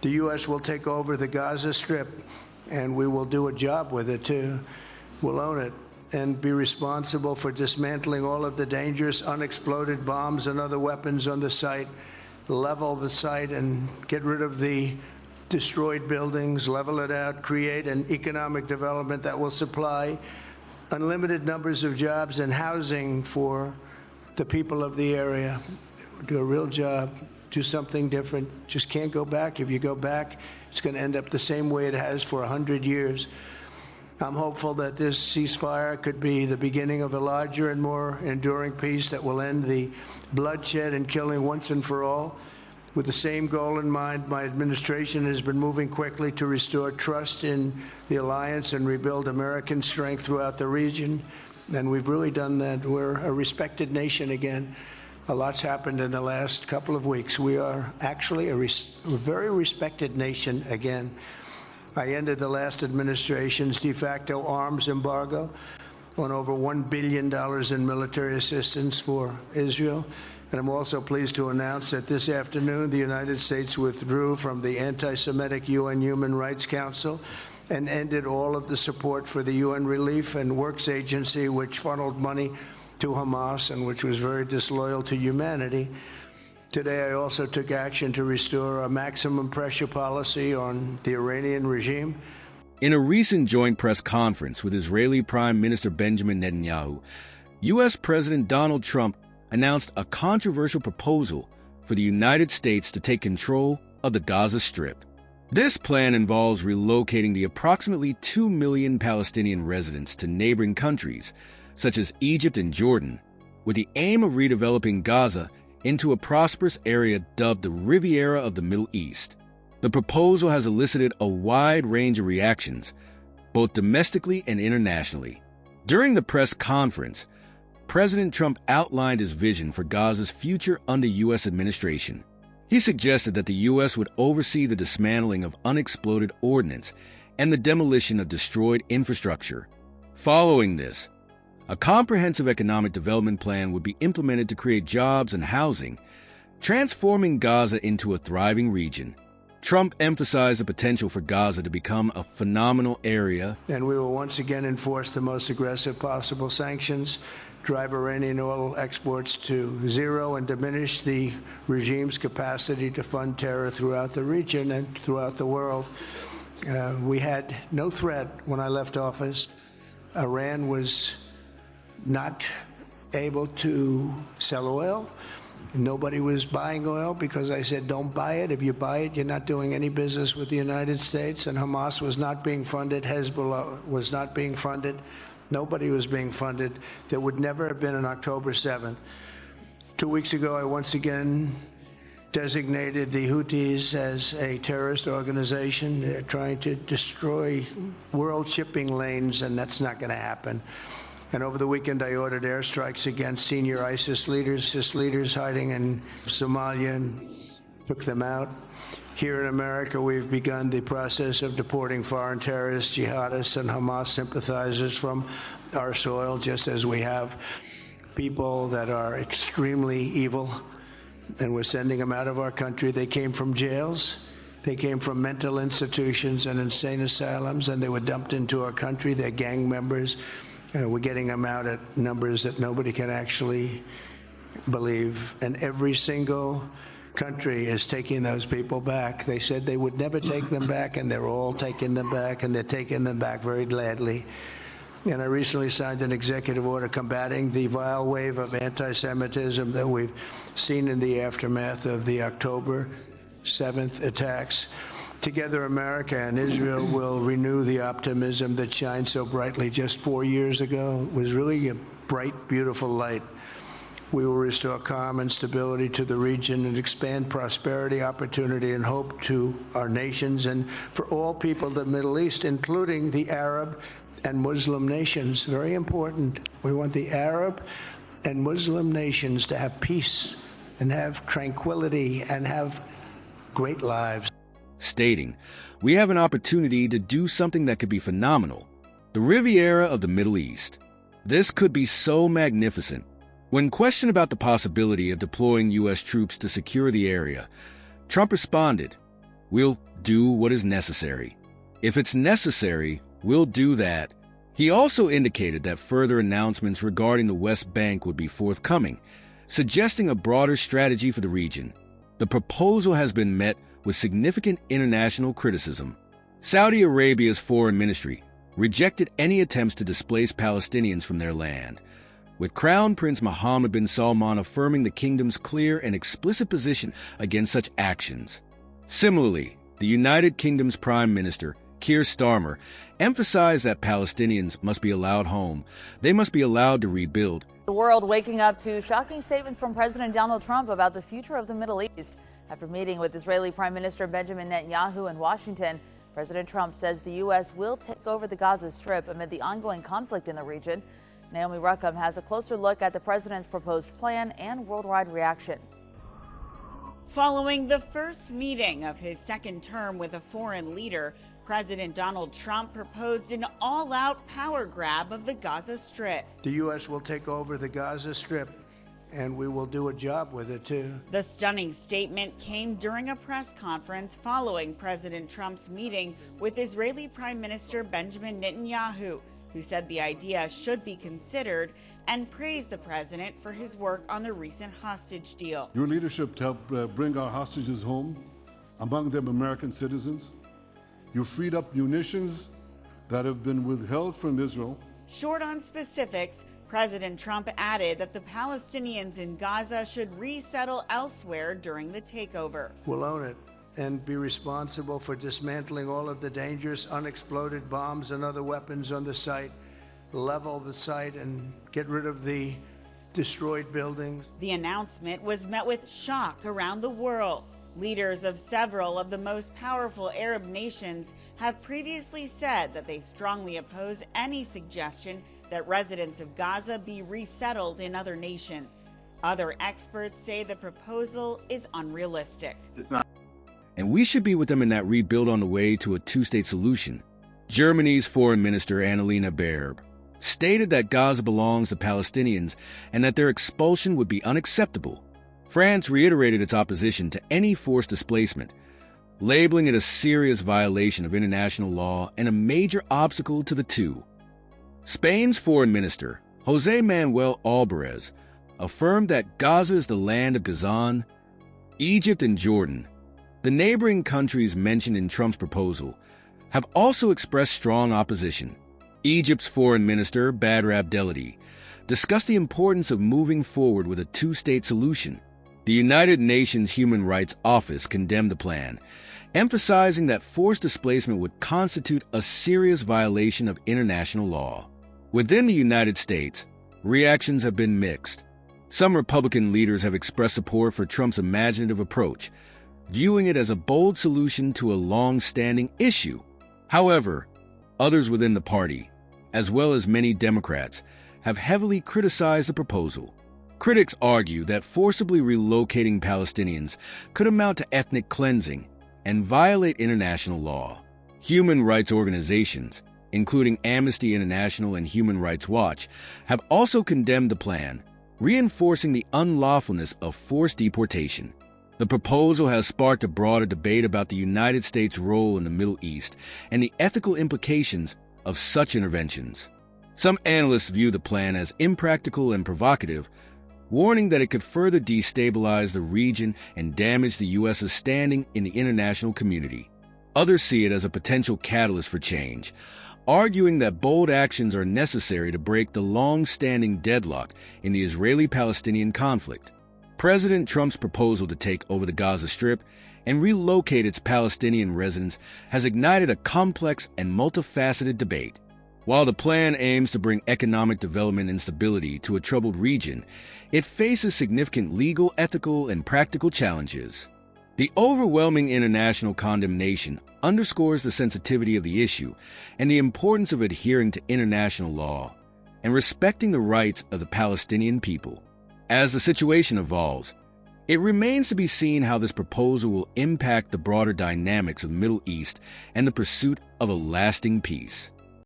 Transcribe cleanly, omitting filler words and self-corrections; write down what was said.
The U.S. will take over the Gaza Strip, and we will do a job with it, too. We'll own it and be responsible for dismantling all of the dangerous unexploded bombs and other weapons on the site, level the site and get rid of the destroyed buildings, level it out, create an economic development that will supply unlimited numbers of jobs and housing for the people of the area. Do a real job, do something different. Just can't go back. If you go back, it's going to end up the same way it has for 100 years. I'm hopeful that this ceasefire could be the beginning of a larger and more enduring peace that will end the bloodshed and killing once and for all. With the same goal in mind, my administration has been moving quickly to restore trust in the alliance and rebuild American strength throughout the region. And we've really done that. We're a respected nation again. A lot's happened in the last couple of weeks. We are actually a very respected nation again. I ended the last administration's de facto arms embargo on over $1 billion in military assistance for Israel. And I'm also pleased to announce that this afternoon, the United States withdrew from the anti-Semitic UN Human Rights Council and ended all of the support for the UN Relief and Works Agency, which funneled money to Hamas and which was very disloyal to humanity. Today, I also took action to restore a maximum pressure policy on the Iranian regime. In a recent joint press conference with Israeli Prime Minister Benjamin Netanyahu, U.S. President Donald Trump announced a controversial proposal for the United States to take control of the Gaza Strip. This plan involves relocating the approximately 2 million Palestinian residents to neighboring countries, such as Egypt and Jordan, with the aim of redeveloping Gaza into a prosperous area dubbed the Riviera of the Middle East. The proposal has elicited a wide range of reactions, both domestically and internationally. During the press conference, President Trump outlined his vision for Gaza's future under U.S. administration. He suggested that the U.S. would oversee the dismantling of unexploded ordnance and the demolition of destroyed infrastructure. Following this, a comprehensive economic development plan would be implemented to create jobs and housing, transforming Gaza into a thriving region. Trump emphasized the potential for Gaza to become a phenomenal area. And we will once again enforce the most aggressive possible sanctions, drive Iranian oil exports to zero, and diminish the regime's capacity to fund terror throughout the region and throughout the world. We had no threat when I left office. Iran was not able to sell oil. Nobody was buying oil because I said, don't buy it. If you buy it, you're not doing any business with the United States. And Hamas was not being funded. Hezbollah was not being funded. Nobody was being funded. There would never have been an October 7th. 2 weeks ago, I once again designated the Houthis as a terrorist organization. They're trying to destroy world shipping lanes, and that's not going to happen. And over the weekend, I ordered airstrikes against senior ISIS leaders hiding in Somalia, and took them out. Here in America, we've begun the process of deporting foreign terrorists, jihadists, and Hamas sympathizers from our soil, just as we have people that are extremely evil, and we're sending them out of our country. They came from jails. They came from mental institutions and insane asylums, and they were dumped into our country. They're gang members. We're getting them out at numbers that nobody can actually believe. And every single country is taking those people back. They said they would never take them back, and they're all taking them back, and they're taking them back very gladly. And I recently signed an executive order combating the vile wave of anti-Semitism that we've seen in the aftermath of the October 7th attacks. Together, America and Israel will renew the optimism that shined so brightly just 4 years ago. It was really a bright, beautiful light. We will restore calm and stability to the region and expand prosperity, opportunity, and hope to our nations and for all people of the Middle East, including the Arab and Muslim nations. Very important. We want the Arab and Muslim nations to have peace and have tranquility and have great lives. Stating, "We have an opportunity to do something that could be phenomenal. The Riviera of the Middle East. This could be so magnificent." When questioned about the possibility of deploying U.S. troops to secure the area, Trump responded, "We'll do what is necessary. If it's necessary, we'll do that. He also indicated that further announcements regarding the West Bank would be forthcoming, suggesting a broader strategy for the region. The proposal has been met with significant international criticism. Saudi Arabia's foreign ministry rejected any attempts to displace Palestinians from their land, with Crown Prince Mohammed bin Salman affirming the kingdom's clear and explicit position against such actions. Similarly, the United Kingdom's Prime Minister, Keir Starmer, emphasized that Palestinians must be allowed home. They must be allowed to rebuild. The world waking up to shocking statements from President Donald Trump about the future of the Middle East. After meeting with Israeli Prime Minister Benjamin Netanyahu in Washington, President Trump says the U.S. will take over the Gaza Strip amid the ongoing conflict in the region. Naomi Ruckham has a closer look at the president's proposed plan and worldwide reaction. Following the first meeting of his second term with a foreign leader, President Donald Trump proposed an all-out power grab of the Gaza Strip. The U.S. will take over the Gaza Strip, and we will do a job with it, too. The stunning statement came during a press conference following President Trump's meeting with Israeli Prime Minister Benjamin Netanyahu, who said the idea should be considered and praised the president for his work on the recent hostage deal. Your leadership to help bring our hostages home, among them American citizens. You freed up munitions that have been withheld from Israel. Short on specifics, President Trump added that the Palestinians in Gaza should resettle elsewhere during the takeover. We'll own it and be responsible for dismantling all of the dangerous unexploded bombs and other weapons on the site, level the site, and get rid of the destroyed buildings. The announcement was met with shock around the world. Leaders of several of the most powerful Arab nations have previously said that they strongly oppose any suggestion that residents of Gaza be resettled in other nations. Other experts say the proposal is unrealistic. It's not. And we should be with them in that rebuild on the way to a two-state solution. Germany's Foreign Minister Annalena Baerbock stated that Gaza belongs to Palestinians and that their expulsion would be unacceptable. France reiterated its opposition to any forced displacement, labeling it a serious violation of international law and a major obstacle to the two. Spain's Foreign Minister, José Manuel Alvarez, affirmed that Gaza is the land of Gazan. Egypt and Jordan, the neighboring countries mentioned in Trump's proposal, have also expressed strong opposition. Egypt's Foreign Minister, Badr Abdelhadi, discussed the importance of moving forward with a two-state solution. The United Nations Human Rights Office condemned the plan, emphasizing that forced displacement would constitute a serious violation of international law. Within the United States, reactions have been mixed. Some Republican leaders have expressed support for Trump's imaginative approach, viewing it as a bold solution to a long-standing issue. However, others within the party, as well as many Democrats, have heavily criticized the proposal. Critics argue that forcibly relocating Palestinians could amount to ethnic cleansing and violate international law. Human rights organizations, including Amnesty International and Human Rights Watch, have also condemned the plan, reinforcing the unlawfulness of forced deportation. The proposal has sparked a broader debate about the United States' role in the Middle East and the ethical implications of such interventions. Some analysts view the plan as impractical and provocative, warning that it could further destabilize the region and damage the U.S.'s standing in the international community. Others see it as a potential catalyst for change, arguing that bold actions are necessary to break the long-standing deadlock in the Israeli-Palestinian conflict. President Trump's proposal to take over the Gaza Strip and relocate its Palestinian residents has ignited a complex and multifaceted debate. While the plan aims to bring economic development and stability to a troubled region, it faces significant legal, ethical, and practical challenges. The overwhelming international condemnation underscores the sensitivity of the issue and the importance of adhering to international law and respecting the rights of the Palestinian people. As the situation evolves, it remains to be seen how this proposal will impact the broader dynamics of the Middle East and the pursuit of a lasting peace.